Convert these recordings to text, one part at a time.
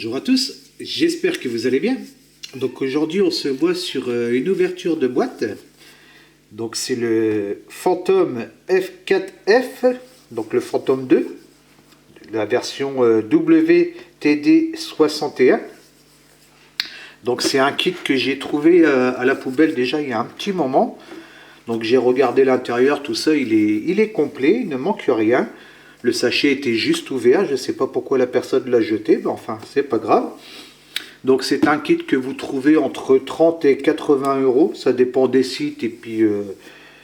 Bonjour à tous, j'espère que vous allez bien. Donc aujourd'hui on se voit sur une ouverture de boîte. Donc c'est le Phantom F4F, donc le Phantom 2, la version WTD61. Donc c'est un kit que j'ai trouvé à la poubelle déjà il y a un petit moment. Donc j'ai regardé l'intérieur, tout ça, il est complet, il ne manque rien. Le sachet était juste ouvert, je ne sais pas pourquoi la personne l'a jeté, mais enfin c'est pas grave. Donc c'est un kit que vous trouvez entre 30 et 80 euros, ça dépend des sites. Et puis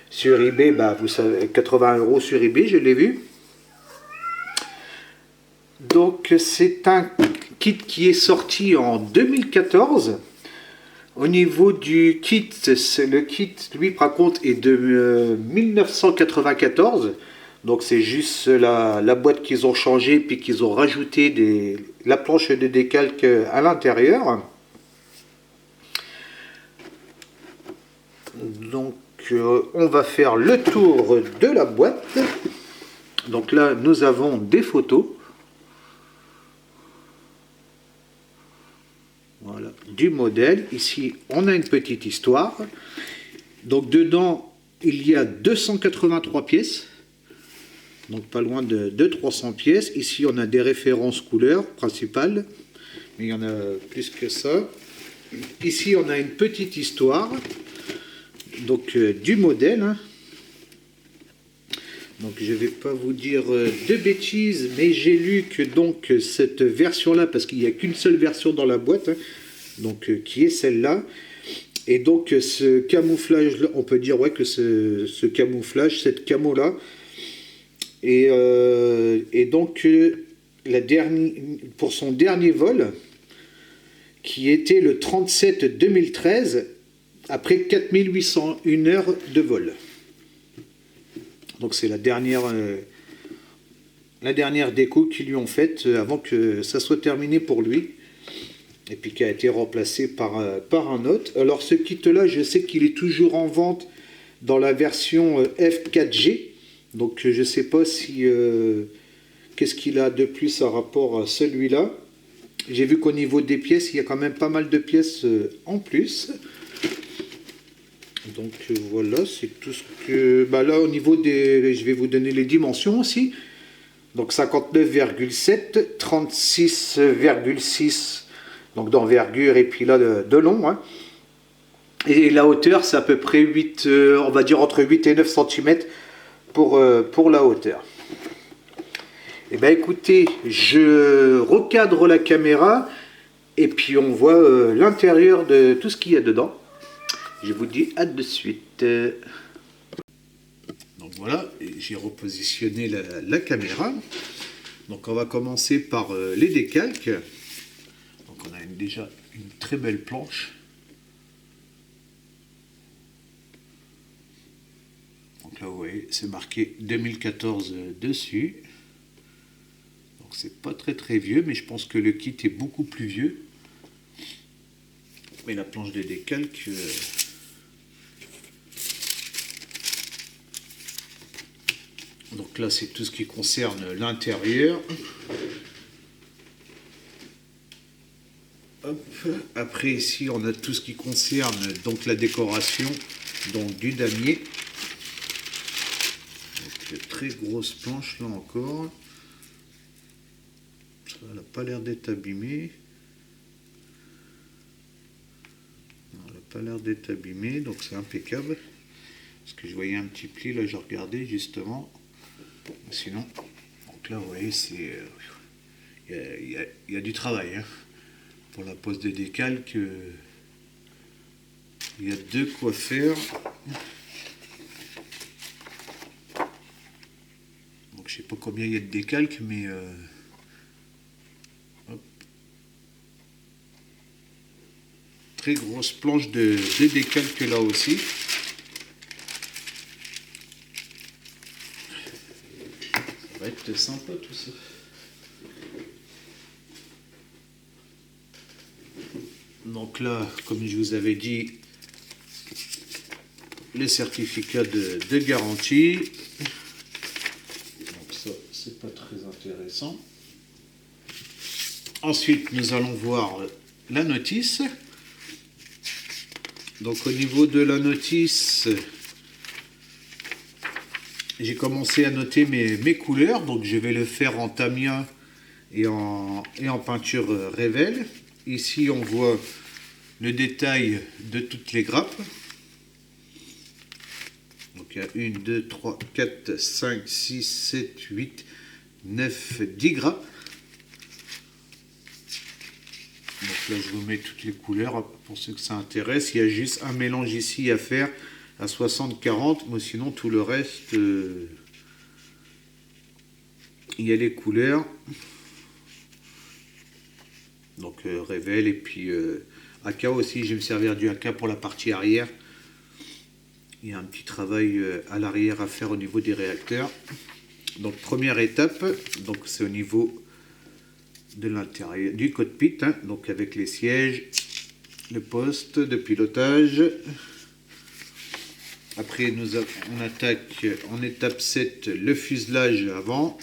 sur eBay, bah, vous savez, 80 euros sur eBay, je l'ai vu. Donc c'est un kit qui est sorti en 2014. Au niveau du kit, le kit, lui, par contre, est de 1994. Donc c'est juste la boîte qu'ils ont changée, puis qu'ils ont rajouté la planche de décalque à l'intérieur. Donc on va faire le tour de la boîte. Donc là, nous avons des photos. Voilà, du modèle. Ici, on a une petite histoire. Donc dedans, il y a 283 pièces. Donc pas loin de 300 pièces. Ici, on a des références couleurs principales. Mais il y en a plus que ça. Ici, on a une petite histoire. Donc du modèle. Donc je ne vais pas vous dire de bêtises, mais j'ai lu que donc cette version-là, parce qu'il n'y a qu'une seule version dans la boîte, donc qui est celle-là. Et donc ce camouflage, on peut dire ouais, que ce camouflage, cette camo-là, et donc pour son dernier vol, qui était le 37-2013, après 4801 heures de vol. Donc c'est la dernière déco qu'ils lui ont faite avant que ça soit terminé pour lui. Et puis qui a été remplacé par un autre. Alors ce kit-là, je sais qu'il est toujours en vente dans la version F4G. Donc je ne sais pas si qu'est-ce qu'il a de plus par rapport à celui-là. J'ai vu qu'au niveau des pièces, il y a quand même pas mal de pièces en plus. Donc voilà, c'est tout ce que... Bah là, au niveau des... Je vais vous donner les dimensions aussi. Donc 59,7, 36,6 donc d'envergure et puis là de long. Hein. Et la hauteur, c'est à peu près 8, on va dire entre 8 et 9 cm pour la hauteur. Et bien écoutez, je recadre la caméra et puis on voit l'intérieur de tout ce qu'il y a dedans. Je vous dis à de suite. Donc voilà, j'ai repositionné la caméra. Donc on va commencer par les décalques. Donc on a déjà une très belle planche. Donc là vous voyez, c'est marqué 2014 dessus. Donc c'est pas très vieux, mais je pense que le kit est beaucoup plus vieux. Mais la planche de décalque... Donc là, c'est tout ce qui concerne l'intérieur. Après, ici, on a tout ce qui concerne donc la décoration, donc du damier. Donc, très grosse planche là encore. Ça n'a pas l'air d'être abîmé. Non, elle n'a pas l'air d'être abîmée, donc c'est impeccable. Parce que je voyais un petit pli là, je regardais justement. Sinon, donc là vous voyez, il y a du travail hein. Pour la pose de décalque, il y a de quoi faire. Donc je sais pas combien il y a de décalque, mais hop. Très grosse planche de décalque là aussi. Ça va être sympa tout ça. Donc là, comme je vous avais dit, le certificat de garantie. Donc ça, c'est pas très intéressant. Ensuite, nous allons voir la notice. Donc au niveau de la notice, j'ai commencé à noter mes couleurs. Donc je vais le faire en Tamiya et en peinture Revell. Ici, on voit le détail de toutes les grappes. Donc il y a 1, 2, 3, 4, 5, 6, 7, 8, 9, 10 grappes. Donc là, je vous mets toutes les couleurs pour ceux que ça intéresse. Il y a juste un mélange ici à faire à 60-40. Mais sinon, tout le reste, il y a les couleurs. Donc Revell et puis AK aussi. Je vais me servir du AK pour la partie arrière. Il y a un petit travail à l'arrière à faire au niveau des réacteurs. Donc première étape, donc c'est au niveau de l'intérieur du cockpit, hein, donc avec les sièges, le poste de pilotage. Après on attaque en étape 7 le fuselage avant.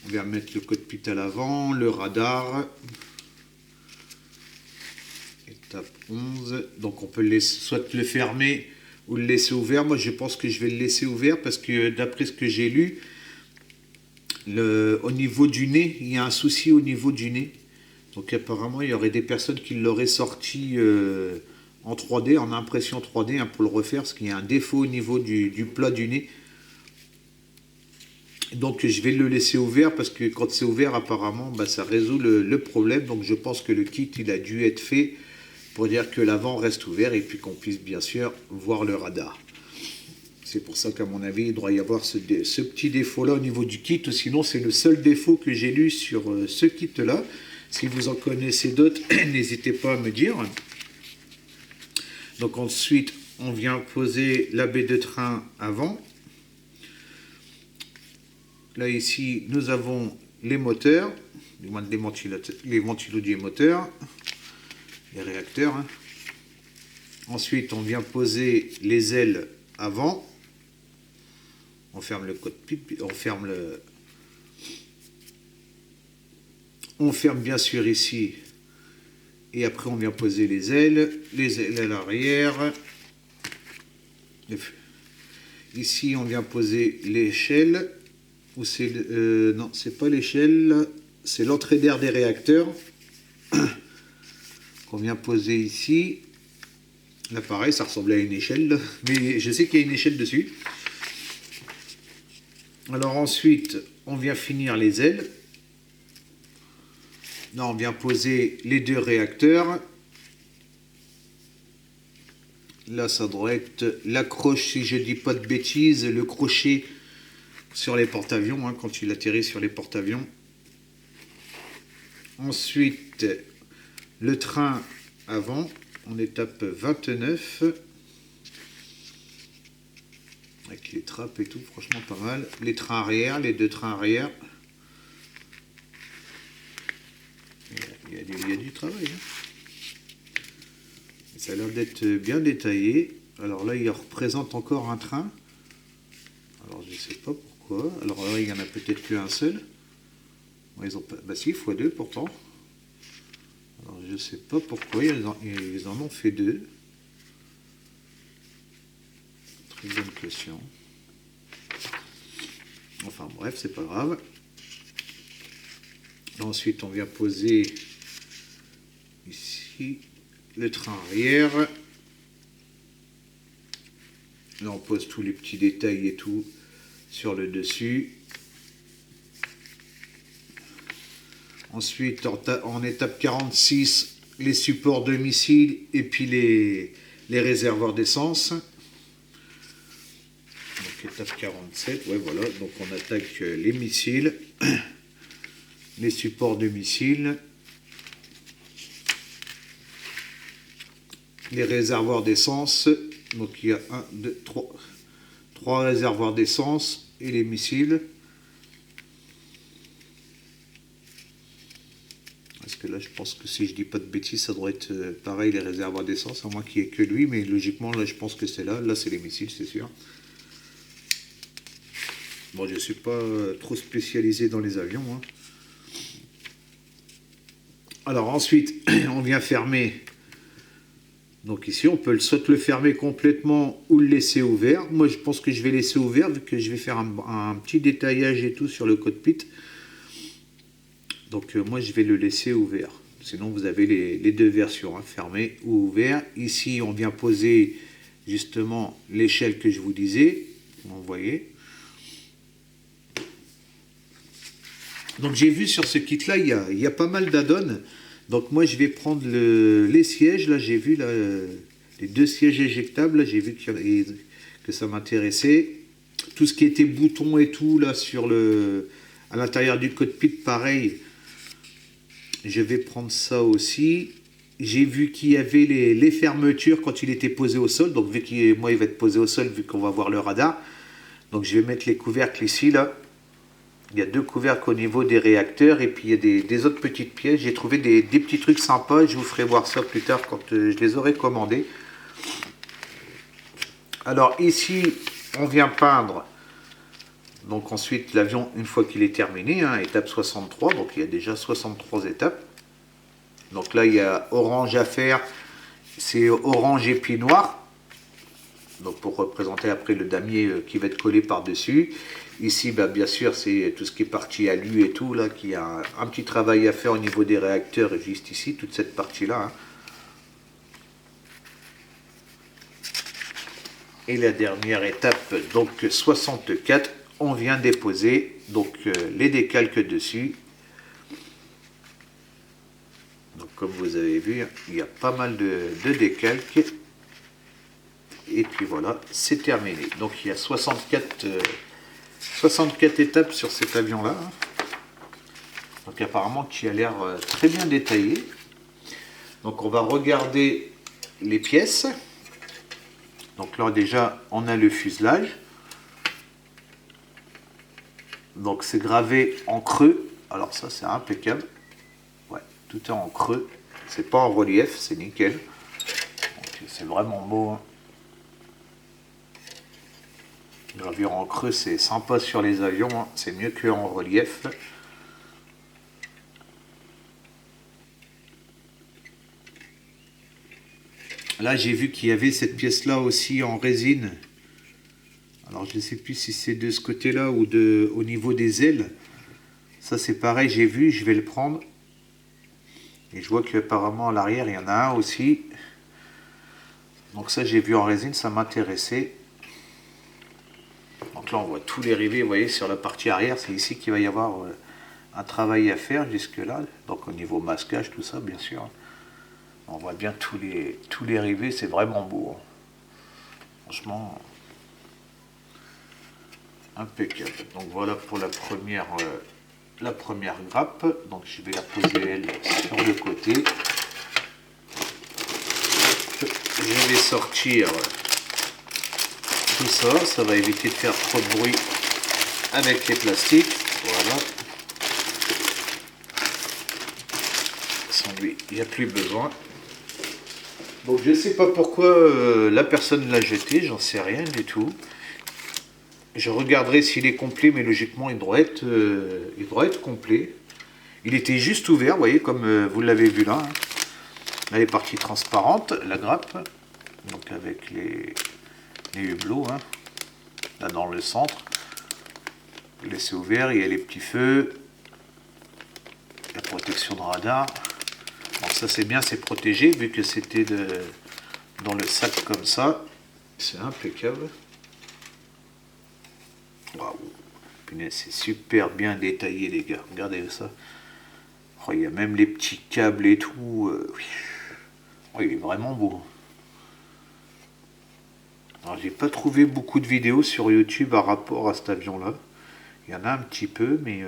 On va mettre le cockpit à l'avant, le radar. Étape 11, donc on peut soit le fermer ou le laisser ouvert. Moi je pense que je vais le laisser ouvert parce que d'après ce que j'ai lu, au niveau du nez, il y a un souci au niveau du nez. Donc apparemment il y aurait des personnes qui l'auraient sorti en 3D, en impression 3D, hein, pour le refaire, parce qu'il y a un défaut au niveau du plat du nez. Donc je vais le laisser ouvert parce que quand c'est ouvert apparemment ça résout le problème. Donc je pense que le kit il a dû être fait pour dire que l'avant reste ouvert et puis qu'on puisse bien sûr voir le radar. C'est pour ça qu'à mon avis il doit y avoir ce petit défaut là au niveau du kit. Sinon c'est le seul défaut que j'ai lu sur ce kit là. Si vous en connaissez d'autres, n'hésitez pas à me dire. Donc ensuite on vient poser la baie de train avant. Là, ici, nous avons les moteurs, les ventilos du moteur, les réacteurs. Hein. Ensuite, on vient poser les ailes avant. On ferme le cockpit, on ferme bien sûr ici. Et après, on vient poser les ailes à l'arrière. Ici, on vient poser l'échelle. Ou c'est non, c'est pas l'échelle, c'est l'entrée d'air des réacteurs qu'on vient poser ici. Là pareil, ça ressemblait à une échelle, mais je sais qu'il y a une échelle dessus. Alors ensuite, on vient finir les ailes. Là, on vient poser les deux réacteurs. Là, ça doit être l'accroche, si je dis pas de bêtises, le crochet sur les porte-avions, hein, quand il atterrit sur les porte-avions. Ensuite, le train avant, en étape 29. Avec les trappes et tout, franchement pas mal. Les trains arrière, les deux trains arrière. Il y a du travail. Hein. Ça a l'air d'être bien détaillé. Alors là, il représente encore un train. Alors je sais pas pourquoi. Alors là, il y en a peut-être qu'un seul. Ils ont pas... Bah si, x2 pourtant. Alors je sais pas pourquoi ils en ont fait deux. Très bonne question. Enfin bref, c'est pas grave. Ensuite, on vient poser ici le train arrière. Là, on pose tous les petits détails et tout sur le dessus. Ensuite, en étape 46, les supports de missiles et puis les réservoirs d'essence. Donc, étape 47, ouais, voilà. Donc, on attaque les missiles, les supports de missiles, les réservoirs d'essence. Donc, il y a 1, 2, 3 réservoirs d'essence et les missiles. Parce que là, je pense que si je dis pas de bêtises, ça doit être pareil, les réservoirs d'essence, à moins qu'il n'y ait que lui, mais logiquement, là, je pense que c'est là. Là, c'est les missiles, c'est sûr. Bon, je ne suis pas trop spécialisé dans les avions. Hein. Alors ensuite, on vient fermer. Donc ici, on peut soit le fermer complètement ou le laisser ouvert. Moi, je pense que je vais laisser ouvert vu que je vais faire un petit détaillage et tout sur le cockpit. Donc moi, je vais le laisser ouvert. Sinon, vous avez les deux versions, hein, fermé ou ouvert. Ici, on vient poser justement l'échelle que je vous disais. Vous voyez. Donc j'ai vu sur ce kit-là, il y a pas mal d'add-ons. Donc moi, je vais prendre les sièges. Là, j'ai vu là, les deux sièges éjectables. Là, j'ai vu que ça m'intéressait. Tout ce qui était boutons et tout, là, à l'intérieur du cockpit, pareil. Je vais prendre ça aussi. J'ai vu qu'il y avait les fermetures quand il était posé au sol. Donc vu qu'il moi, il va être posé au sol, vu qu'on va voir le radar. Donc je vais mettre les couvercles ici, là. Il y a deux couvercles au niveau des réacteurs et puis il y a des autres petites pièces. J'ai trouvé des petits trucs sympas. Je vous ferai voir ça plus tard quand je les aurai commandés. Alors ici, on vient peindre. Donc ensuite, l'avion, une fois qu'il est terminé, hein, étape 63. Donc il y a déjà 63 étapes. Donc là, il y a orange à faire. C'est orange et puis noir. Donc pour représenter après le damier qui va être collé par-dessus. Ici, bah, bien sûr, c'est tout ce qui est partie alu et tout, là, qui a un petit travail à faire au niveau des réacteurs, juste ici, toute cette partie-là. Hein. Et la dernière étape, donc 64, on vient déposer donc les décalques dessus. Donc comme vous avez vu, il y a pas mal de décalques. Et puis voilà, c'est terminé. Donc il y a 64 étapes sur cet avion-là. Donc apparemment qui a l'air très bien détaillé. Donc on va regarder les pièces. Donc là déjà on a le fuselage. Donc c'est gravé en creux. Alors ça c'est impeccable. Ouais, tout est en creux. C'est pas en relief, c'est nickel. C'est vraiment beau. Hein. Gravure en creux, c'est sympa sur les avions, hein. C'est mieux qu'en relief. Là, j'ai vu qu'il y avait cette pièce-là aussi en résine. Alors, je ne sais plus si c'est de ce côté-là ou au niveau des ailes. Ça, c'est pareil, j'ai vu, je vais le prendre. Et je vois qu'apparemment, à l'arrière, il y en a un aussi. Donc ça, j'ai vu en résine, ça m'intéressait. Donc là, on voit tous les rivets, vous voyez, sur la partie arrière. C'est ici qu'il va y avoir un travail à faire jusque-là. Donc au niveau masquage, tout ça, bien sûr. On voit bien tous les rivets, c'est vraiment beau. Hein. Franchement, impeccable. Donc voilà pour la première grappe. Donc je vais la poser elle sur le côté. Je vais sortir tout ça, ça va éviter de faire trop de bruit avec les plastiques. Voilà. Sans lui, il n'y a plus besoin. Donc je ne sais pas pourquoi la personne l'a jeté, j'en sais rien du tout. Je regarderai s'il est complet, mais logiquement il doit être complet. Il était juste ouvert, vous voyez, comme vous l'avez vu là. Hein. Là, les parties transparentes, la grappe, donc avec les hublots, hein, là dans le centre. Laissez ouvert, il y a les petits feux, la protection de radar. Donc ça c'est bien, c'est protégé, vu que c'était dans le sac comme ça. C'est impeccable. Waouh, c'est super bien détaillé les gars, regardez ça. Oh, il y a même les petits câbles et tout. Oh, il est vraiment beau. Alors j'ai pas trouvé beaucoup de vidéos sur YouTube à rapport à cet avion là. Il y en a un petit peu, mais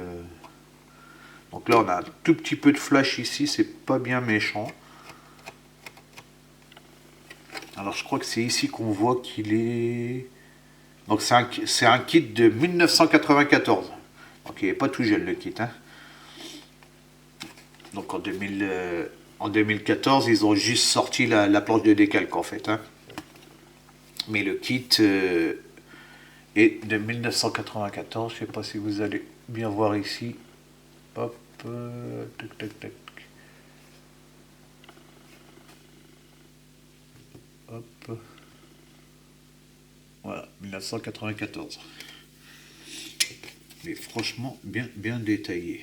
donc là on a un tout petit peu de flash ici, c'est pas bien méchant. Alors je crois que c'est ici qu'on voit qu'il est. Donc c'est un kit de 1994. Donc il n'est pas tout jeune le kit. Hein. Donc en 2014, ils ont juste sorti la planche de décalque en fait. Hein. Mais le kit est de 1994. Je ne sais pas si vous allez bien voir ici. Hop, tac, tac, tac. Voilà, 1994. Mais franchement, bien détaillé.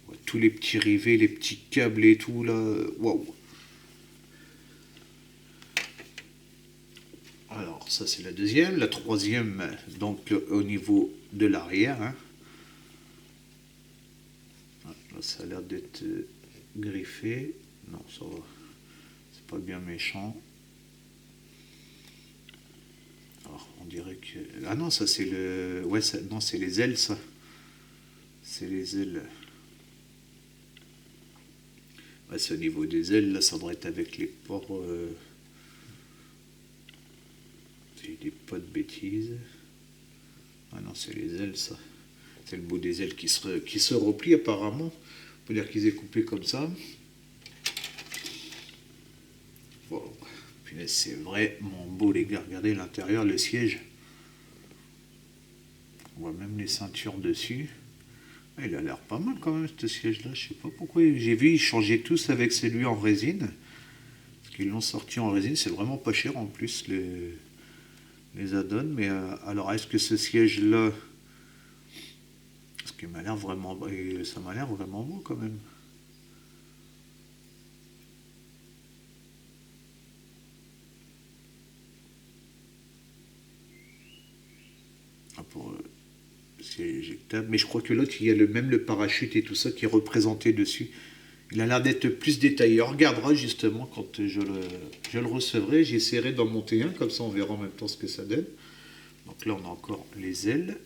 Ouais, tous les petits rivets, les petits câbles et tout, là, waouh. Alors, ça c'est la deuxième. La troisième, donc au niveau de l'arrière. Hein. Ah, là, ça a l'air d'être griffé. Non, ça va. C'est pas bien méchant. Alors, on dirait que... Ah non, ça c'est le... Ouais, ça... non, c'est les ailes, ça. C'est les ailes. Ouais, c'est au niveau des ailes, là, ça devrait être avec les ports... Si je dis pas de bêtises. Ah non, c'est les ailes, ça. C'est le bout des ailes qui se replie, apparemment. On peut dire qu'ils aient coupé comme ça. Bon. Puis là, c'est vraiment beau, les gars. Regardez l'intérieur, le siège. On voit même les ceintures dessus. Ah, il a l'air pas mal quand même, ce siège-là. Je sais pas pourquoi. J'ai vu, ils changeaient tous avec celui en résine. Parce qu'ils l'ont sorti en résine. C'est vraiment pas cher en plus, les add-ons. Mais alors, est-ce que ce siège-là... Parce qu'il m'a l'air vraiment... Ça m'a l'air vraiment beau quand même. Ah, pour... c'est éjectable. Mais je crois que l'autre, il y a même le parachute et tout ça qui est représenté dessus. Il a l'air d'être plus détaillé. On regardera justement quand je le recevrai. J'essaierai d'en monter un, comme ça on verra en même temps ce que ça donne. Donc là, on a encore les ailes.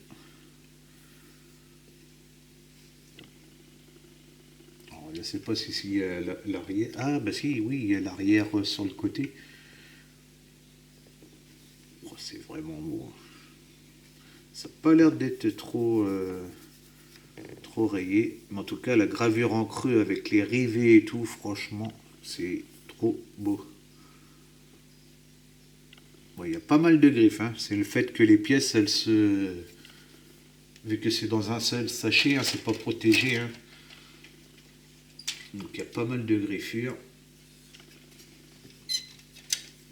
Alors, je ne sais pas si y a l'arrière. Ah, bah si, oui, il y a l'arrière sur le côté. Oh, c'est vraiment beau. Ça n'a pas l'air d'être trop rayé. Mais en tout cas, la gravure en creux avec les rivets et tout, franchement, c'est trop beau. Bon, il y a pas mal de griffes. Hein. C'est le fait que les pièces, elles se... Vu que c'est dans un seul sachet, hein, c'est pas protégé. Hein. Donc il y a pas mal de griffures.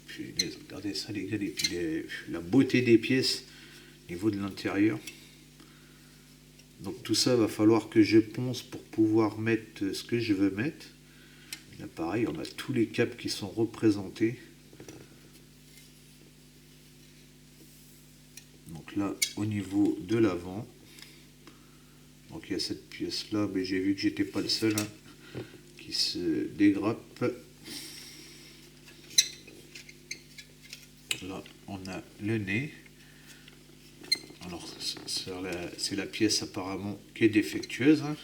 Puis, regardez ça les gars, et puis la beauté des pièces au niveau de l'intérieur. Donc tout ça va falloir que je ponce pour pouvoir mettre ce que je veux mettre. Là pareil, on a tous les câbles qui sont représentés. Donc là, au niveau de l'avant, donc il y a cette pièce là, mais j'ai vu que j'étais pas le seul, hein, qui se dégrappe. Là, on a le nez. Alors, c'est la pièce apparemment qui est défectueuse. Hein.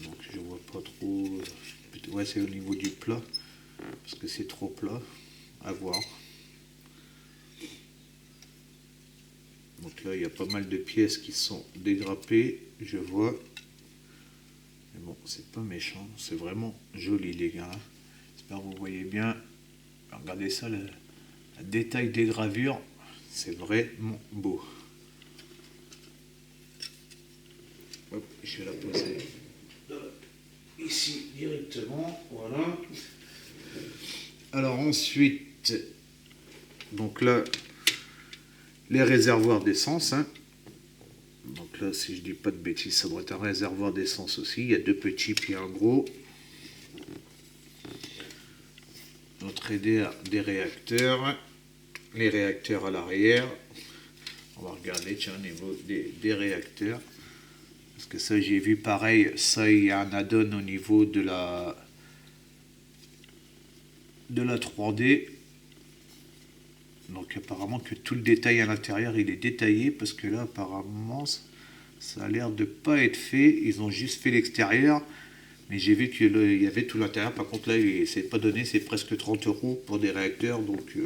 Donc, je vois pas trop. Ouais, c'est au niveau du plat. Parce que c'est trop plat. À voir. Donc là, il y a pas mal de pièces qui sont dégrappées. Je vois. Mais bon, c'est pas méchant. C'est vraiment joli, les gars. J'espère que vous voyez bien. Regardez ça, le détail des gravures. C'est vraiment beau. Hop, je vais la poser ici directement. Voilà. Alors ensuite, donc là, les réservoirs d'essence. Hein. Donc là, si je dis pas de bêtises, ça doit être un réservoir d'essence aussi. Il y a deux petits puis un gros. Notre aidé des réacteurs. Les réacteurs à l'arrière. On va regarder, tiens, au niveau des réacteurs. Parce que ça, j'ai vu pareil. Ça, il y a un add-on au niveau de la 3D. Donc apparemment que tout le détail à l'intérieur, il est détaillé. Parce que là, apparemment, ça a l'air de pas être fait. Ils ont juste fait l'extérieur. Mais j'ai vu qu'il y avait tout l'intérieur. Par contre, là, c'est pas donné. C'est presque 30 € pour des réacteurs. Donc,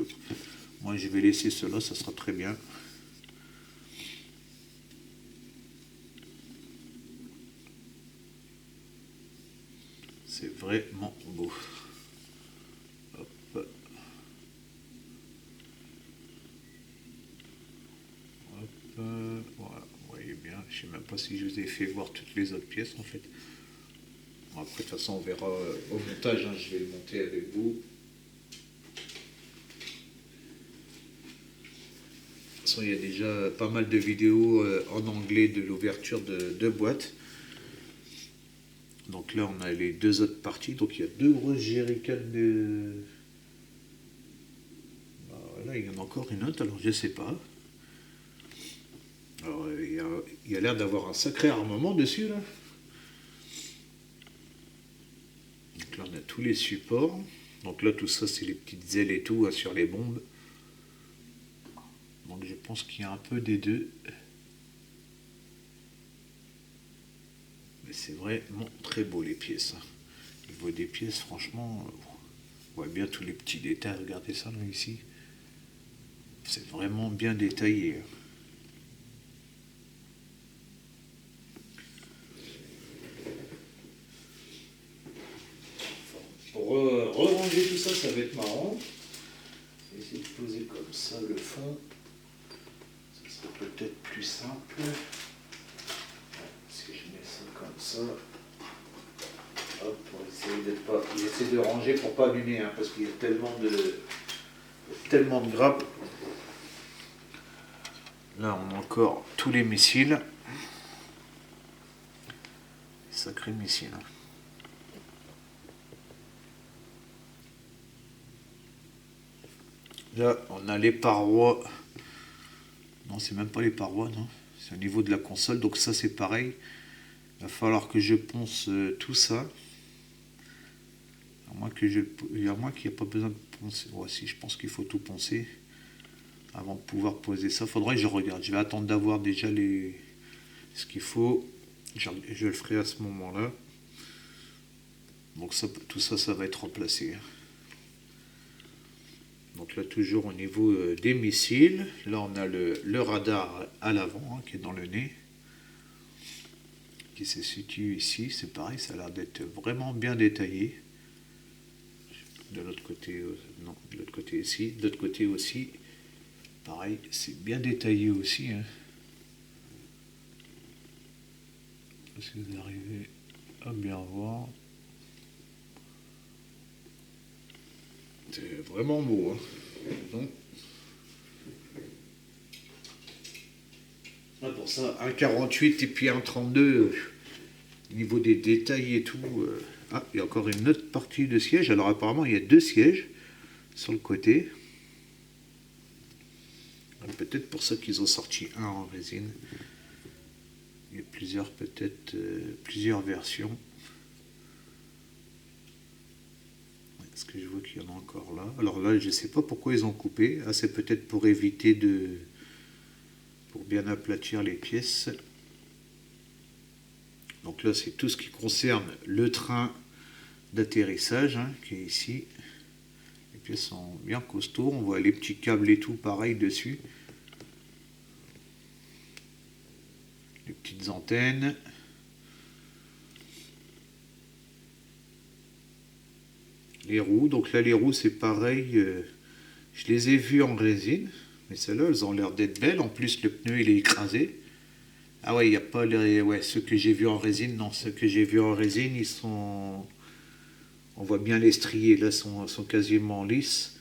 moi, je vais laisser cela. Ça sera très bien. C'est vraiment beau. Hop. Voilà, vous voyez bien. Je sais même pas si je vous ai fait voir toutes les autres pièces en fait. Bon, après, de toute façon, on verra au montage. Hein, je vais le monter avec vous. toute façon, il y a déjà pas mal de vidéos en anglais de l'ouverture de boîte. Donc là, on a les deux autres parties. Donc il y a deux grosses jerrycans de... Là, il y en a encore une autre, alors je sais pas. Alors, il y a l'air d'avoir un sacré armement dessus, là. Donc là, on a tous les supports. Donc là, tout ça, c'est les petites ailes et tout, hein, sur les bombes. Donc je pense qu'il y a un peu des deux. Mais c'est vraiment très beau, les pièces. Au niveau des pièces, franchement, on voit bien tous les petits détails. Regardez ça, là, ici. C'est vraiment bien détaillé. Pour ranger tout ça, ça va être marrant. Je vais essayer de poser comme ça le fond. Ça sera peut-être plus simple. Si je mets ça comme ça. Hop, pour essayer d'être pas. J'essaie de ranger pour pas abîmer, hein, parce qu'il y a tellement de grappes. Là, on a encore tous les missiles. Sacré missile. Là, on a les parois. Non, c'est même pas les parois, non. C'est au niveau de la console. Donc ça, c'est pareil. Il va falloir que je ponce tout ça. À moins qu'il n'y ait pas besoin de poncer. Ouais, si, je pense qu'il faut tout poncer avant de pouvoir poser ça. Faudrait que je regarde. Je vais attendre d'avoir déjà ce qu'il faut. Je le ferai à ce moment-là. Donc ça, tout ça, ça va être remplacé. Donc là, toujours au niveau des missiles. Là, on a le radar à l'avant, hein, qui est dans le nez. Qui se situe ici. C'est pareil, ça a l'air d'être vraiment bien détaillé. De l'autre côté, non, de l'autre côté ici. De l'autre côté aussi. Pareil, c'est bien détaillé aussi. Hein. Si vous arrivez à bien voir. C'est vraiment beau. Hein. Donc, là, pour ça, un 48 et puis un 32, au niveau des détails et tout. Ah, il y a encore une autre partie de siège. Alors apparemment, il y a deux sièges sur le côté. Peut-être pour ça qu'ils ont sorti un en résine. Il y a plusieurs versions. Est-ce que je vois qu'il y en a encore là? Alors là, je ne sais pas pourquoi ils ont coupé. Ah, c'est peut-être pour éviter pour bien aplatir les pièces. Donc là, c'est tout ce qui concerne le train d'atterrissage, hein, qui est ici. Les pièces sont bien costauds. On voit les petits câbles et tout pareil dessus. Les petites antennes. Les roues. Donc là, les roues, c'est pareil. Je les ai vues en résine. Mais celles-là, elles ont l'air d'être belles. En plus, le pneu, il est écrasé. Ah ouais, il n'y a pas ceux que j'ai vus en résine. Non, ceux que j'ai vus en résine, ils sont... On voit bien les striés. Là, sont quasiment lisses.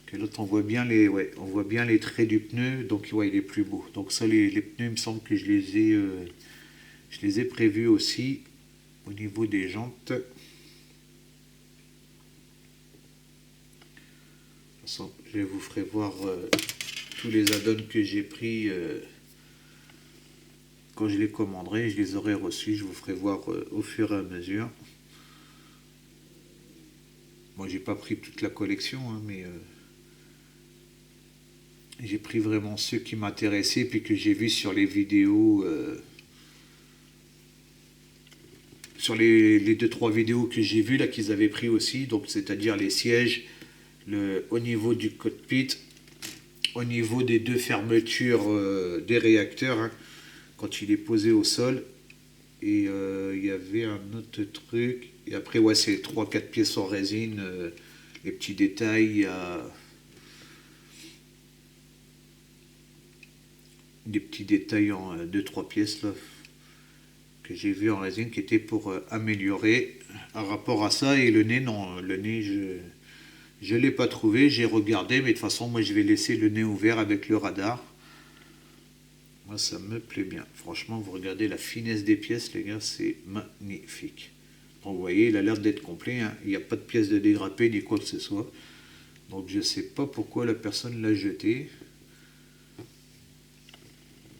Que l'autre, on voit bien on voit bien les traits du pneu. Donc, ouais, il est plus beau. Donc ça, les pneus, il me semble que je les ai prévus aussi au niveau des jantes. Je vous ferai voir tous les add-ons que j'ai pris quand je les commanderai. Je les aurai reçus. Je vous ferai voir au fur et à mesure. Moi, j'ai pas pris toute la collection, hein, mais j'ai pris vraiment ceux qui m'intéressaient puis que j'ai vus sur les vidéos. Sur les 2-3 vidéos que j'ai vues là qu'ils avaient pris aussi. Donc, c'est-à-dire les sièges. Au niveau du cockpit, au niveau des deux fermetures des réacteurs, hein, quand il est posé au sol. Et il y avait un autre truc. Et après, ouais, c'est 3-4 pièces en résine. Les petits détails. Des petits détails en 2-3 pièces là, que j'ai vu en résine qui étaient pour améliorer. Par rapport à ça, et le nez, non. Le nez, Je ne l'ai pas trouvé, j'ai regardé, mais de toute façon, moi je vais laisser le nez ouvert avec le radar. Moi ça me plaît bien. Franchement, vous regardez la finesse des pièces, les gars, c'est magnifique. Donc vous voyez, il a l'air d'être complet, hein. Il n'y a pas de pièces de dégradé ni quoi que ce soit. Donc je ne sais pas pourquoi la personne l'a jeté.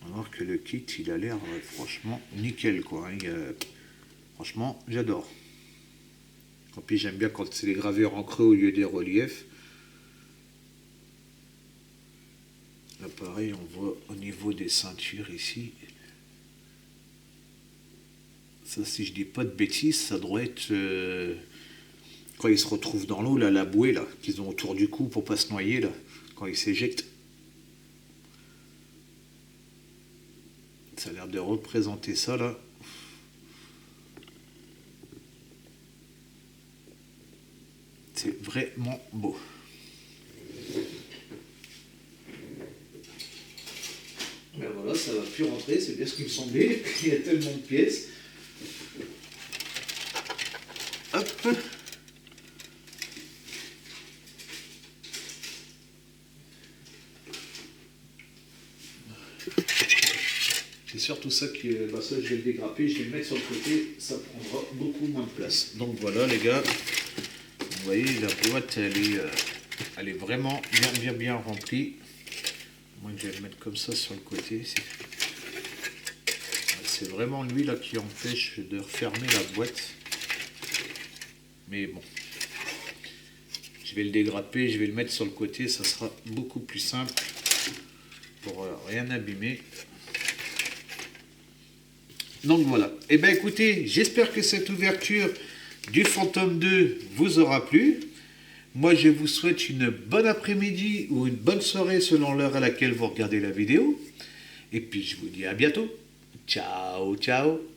Alors que le kit, il a l'air franchement nickel, quoi. Franchement, j'adore. Et puis j'aime bien quand c'est les gravures en creux au lieu des reliefs. Là pareil, on voit au niveau des ceintures ici. Ça, si je dis pas de bêtises, ça doit être quand ils se retrouvent dans l'eau, là, la bouée là, qu'ils ont autour du cou pour pas se noyer là, quand ils s'éjectent. Ça a l'air de représenter ça là. C'est vraiment beau. Ben voilà, ça va plus rentrer, c'est bien ce qui me semblait. Il y a tellement de pièces. Hop. C'est surtout ça que ça, je vais le dégrapper, je vais le mettre sur le côté, ça prendra beaucoup moins de place. Donc voilà les gars, vous voyez la boîte elle est vraiment bien remplie. Moi je vais le mettre comme ça sur le côté. C'est vraiment lui là qui empêche de refermer la boîte. Mais bon, je vais le dégrapper, je vais le mettre sur le côté, ça sera beaucoup plus simple pour rien abîmer. Donc voilà. Et bien écoutez, j'espère que cette ouverture du Phantom 2 vous aura plu. Moi je vous souhaite une bonne après-midi ou une bonne soirée selon l'heure à laquelle vous regardez la vidéo. Et puis je vous dis à bientôt. Ciao, ciao.